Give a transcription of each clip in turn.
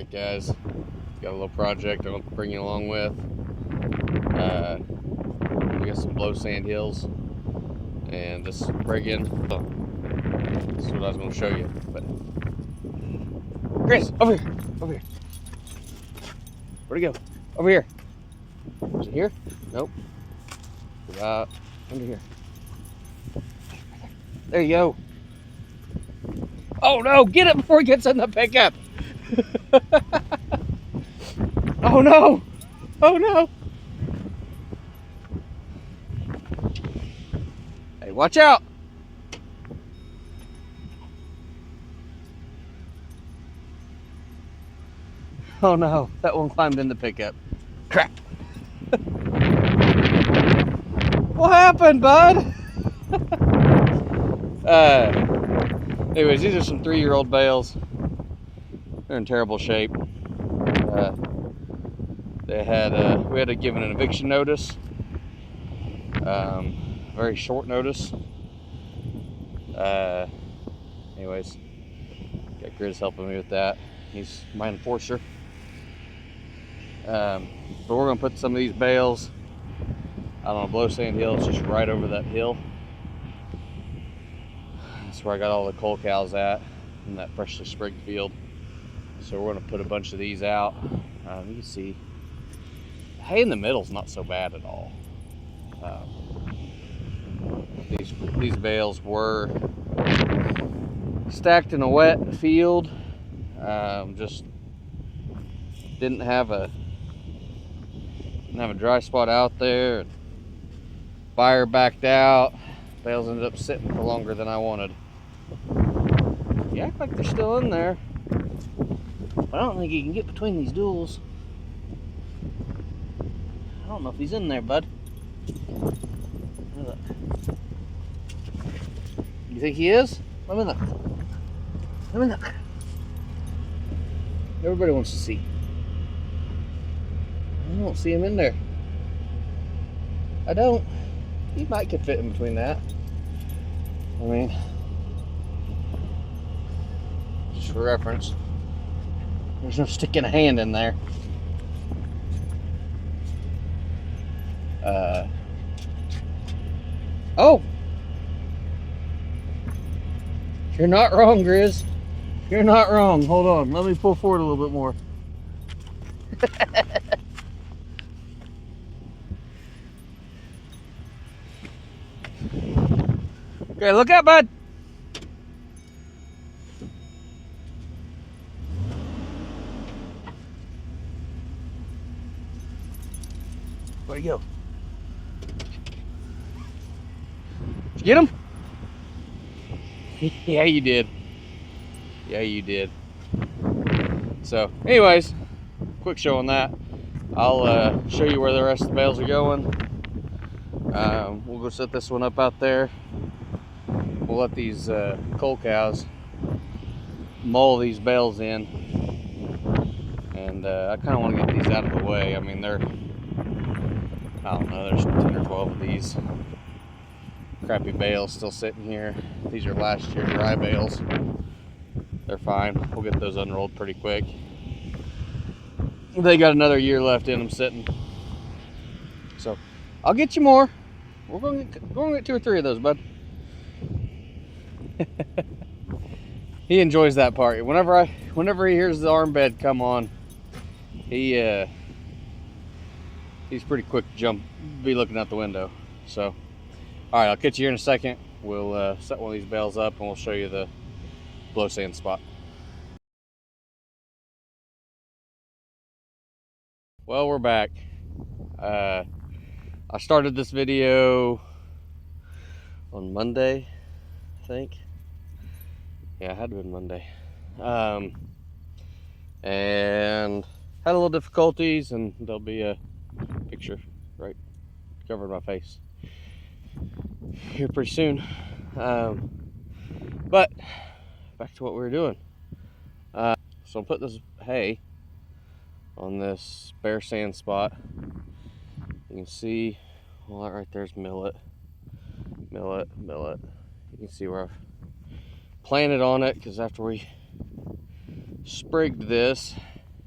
Alright guys, got a little project I'll bring you along with. We got some blow sand hills and this friggin', this is what I was going to show you. But Chris, over here, over here. Where'd he go? Over here. Is it here? Nope. About under here. There you go. Oh no, get it before he gets in the pickup. Oh no! Oh no! Hey, watch out! Oh no, that one climbed in the pickup. Crap! What happened, bud? Anyways, these are some 3-year-old bales. They're in terrible shape. We had to give an eviction notice. Very short notice. Anyways, got Grizz helping me with that. He's my enforcer. But we're gonna put some of these bales out on a blow sand hill. It's just right over that hill. That's where I got all the coal cows at in that freshly sprigged field. So we're gonna put a bunch of these out. You can see the hay in the middle is not so bad at all. These bales were stacked in a wet field. Just didn't have a dry spot out there. Fire backed out. Bales ended up sitting for longer than I wanted. You act like they're still in there. I don't think you can get between these duals. I don't know if he's in there, bud. Look. You think he is? Let me look. Let me look. Everybody wants to see. I don't see him in there. I don't. He might could fit in between that. I mean, just for reference, there's no sticking a hand in there. Oh! You're not wrong, Grizz. You're not wrong. Hold on. Let me pull forward a little bit more. Okay, look out, bud. Where'd he go? Did you get him? Yeah, you did. Yeah, you did. So, anyways, quick show on that. I'll show you where the rest of the bales are going. We'll go set this one up out there. We'll let these coal cows mull these bales in. And I kind of want to get these out of the way. I mean, I don't know, there's 10 or 12 of these crappy bales still sitting here. These are last year dry bales. They're fine. We'll get those unrolled pretty quick. They got another year left in them sitting. So I'll get you more. We're going to get 2 or 3 of those, bud. He enjoys that part. Whenever he hears the arm bed come on, he's pretty quick to jump, be looking out the window. So, all right, I'll catch you here in a second. We'll set one of these bales up and we'll show you the blow sand spot. Well, we're back. I started this video on Monday, I think. Yeah, it had to have been Monday. And had a little difficulties, and there'll be a picture right covering my face here pretty soon. But back to what we were doing. So I'll put this hay on this bare sand spot. You can see all that right there's millet. You can see where I've planted on it, because after we sprigged this,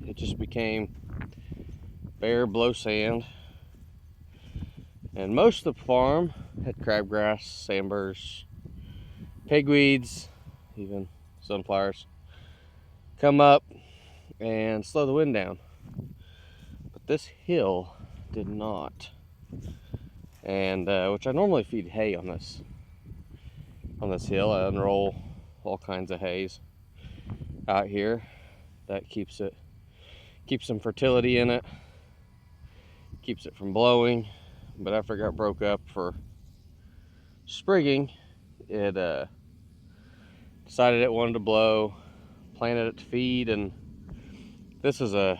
it just became bare blow sand. And most of the farm had crabgrass, sandburrs, pigweeds, even sunflowers come up and slow the wind down. But this hill did not. And which I normally feed hay on this hill. I unroll all kinds of hays out here. That keeps some fertility in it, keeps it from blowing. But after it got broke up for sprigging, it decided it wanted to blow, planted it to feed, and this is a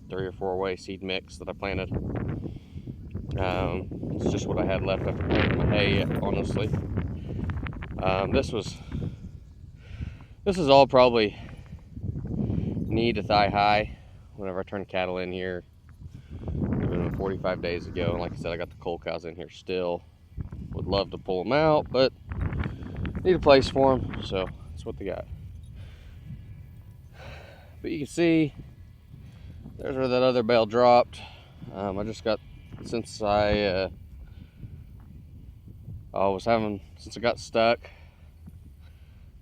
3 or 4 way seed mix that I planted. It's just what I had left after planting my hay, honestly. This is all probably knee to thigh high whenever I turned cattle in here. Even 45 days ago, and like I said, I got the coal cows in here still. Would love to pull them out, but need a place for them, so that's what they got. But you can see there's where that other bale dropped. I just got, since I got stuck,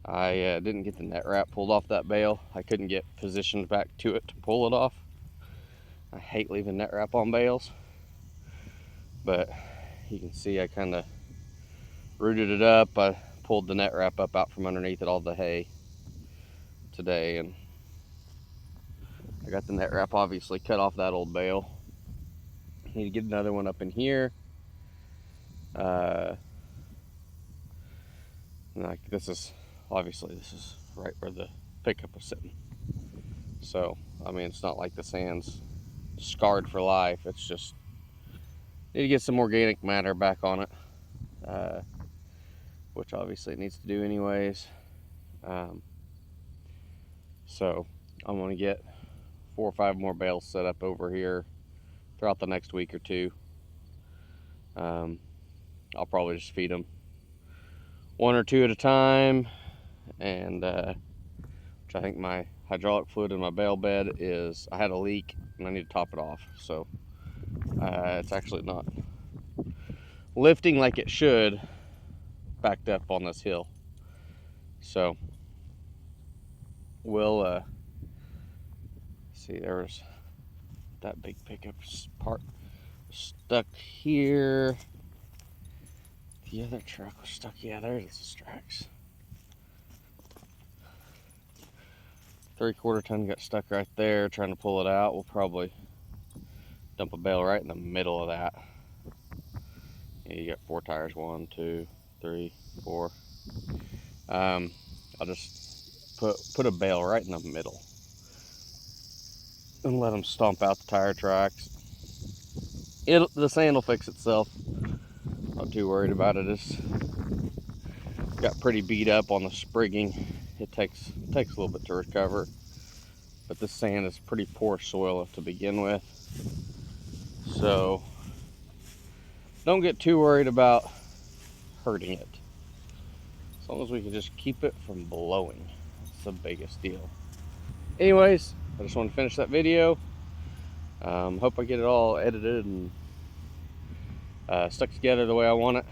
I didn't get the net wrap pulled off that bale. I couldn't get positioned back to it to pull it off. I hate leaving net wrap on bales, but you can see I kind of rooted it up. I pulled the net wrap up out from underneath it, all the hay today, and I got the net wrap obviously cut off that old bale. Need to get another one up in here. Like this is right where the pickup was sitting. So I mean, it's not like the sand's scarred for life. It's just need to get some organic matter back on it, which obviously it needs to do anyways. So I'm gonna get 4 or 5 more bales set up over here throughout the next week or two. I'll probably just feed them 1 or 2 at a time, and which I think my hydraulic fluid in my bale bed is, I had a leak and I need to top it off. So it's actually not lifting like it should, backed up on this hill. So we'll see, there was that big pickup part stuck here. The other truck was stuck. Yeah, there it is, the tracks. 3/4 ton got stuck right there trying to pull it out. We'll probably dump a bale right in the middle of that. Yeah, you got 4 tires, 1, 2, 3, 4. I'll just put a bale right in the middle and let them stomp out the tire tracks. The sand will fix itself. Not too worried about it. It's got pretty beat up on the sprigging. It takes a little bit to recover, but this sand is pretty poor soil to begin with, so don't get too worried about hurting it. As long as we can just keep it from blowing, that's the biggest deal. Anyways, I just want to finish that video. Hope I get it all edited and stuck together the way I want it.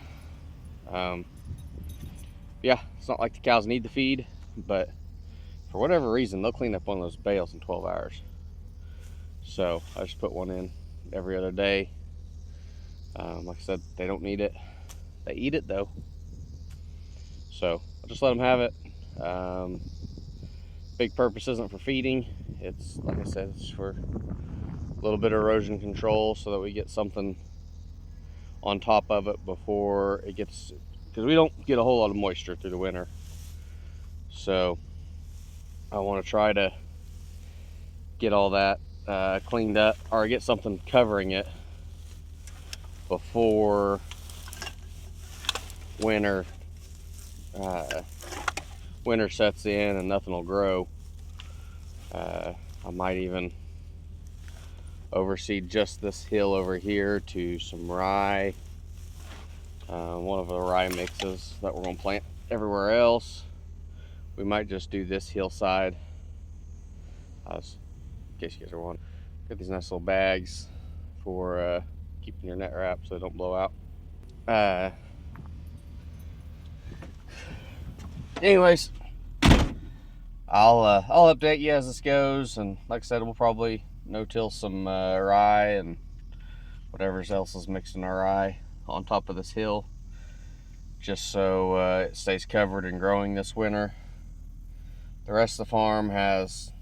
Yeah, it's not like the cows need the feed, but for whatever reason, they'll clean up one of those bales in 12 hours. So I just put one in every other day. Like I said, they don't need it. They eat it though. So I'll just let them have it. Big purpose isn't for feeding. It's, like I said, it's for a little bit of erosion control so that we get something on top of it before it gets, because we don't get a whole lot of moisture through the winter. So I want to try to get all that cleaned up, or get something covering it before winter sets in and nothing will grow. I might even overseed just this hill over here to some rye, one of the rye mixes that we're going to plant everywhere else. We might just do this hillside. I was case you guys are wondering. Got these nice little bags for keeping your net wrapped so they don't blow out. Anyways, I'll update you as this goes, and like I said, we'll probably no-till some rye and whatever else is mixed in our rye on top of this hill, just so it stays covered and growing this winter. The rest of the farm has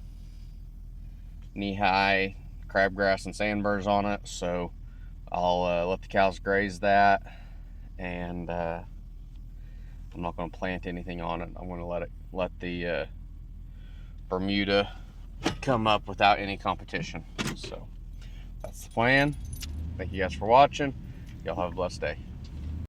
knee-high crabgrass and sandburrs on it, so I'll let the cows graze that, and I'm not going to plant anything on it. I'm going to let the Bermuda come up without any competition. So that's the plan. Thank you guys for watching. Y'all have a blessed day.